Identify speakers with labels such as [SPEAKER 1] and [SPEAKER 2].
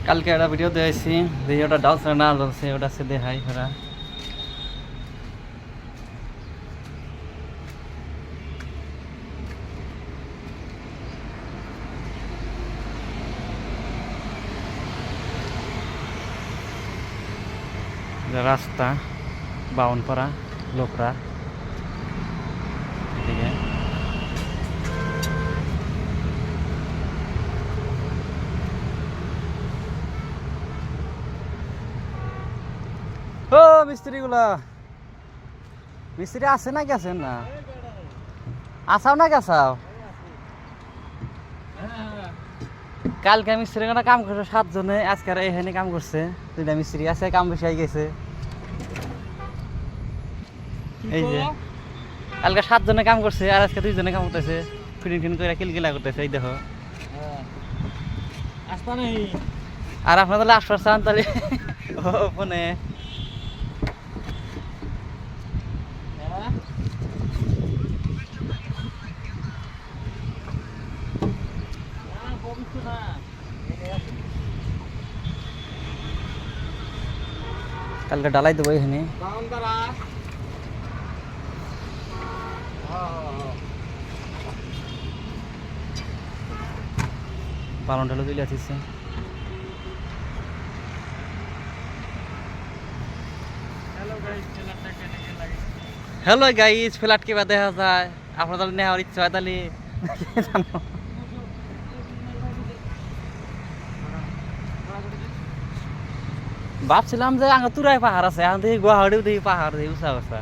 [SPEAKER 1] কালকে একটা ভিডিও দিয়েছি, ভিডিওটা ডাউন না চলছে, ওটা সে দেখাই ওরা। রাস্তা বাউনপাড়া লোকরা এদিকে ও মিস্ত্রিগুলা, মিস্ত্রি আছে না গেছেন না? আসাও না গেছাও? কালকে মিস্ত্রি কাম করছে 7 জনে, আজকে এখানে কাম করছে 2টা মিস্ত্রি আছে, কাম বেশি হয়ে গেছে। এই যে কালকে 7 জনে কাম করছে আর আজকে 2 জনে কাম করতেছে, ফিটিং ফিটিং করে কিলকিলা করতেছে। এই দেখো আর আপনার তাহলে আসবার চান তাহলে ফোনে কালকে ডালাই দেবো এখানে। পালন ঢালো দিলে আসছে। হ্যালো গাইস, ফ্ল্যাট কিবা দেখা যায়? আপনার তাহলে নেওয়ার ইচ্ছা হয় তাহলে ভাবছিলাম যে আগে তুরাই পাহাড় আছে, এখন দেখি গুয়াহাটিও দেখি পাহাড়, দেখি উঁচা উঁচা।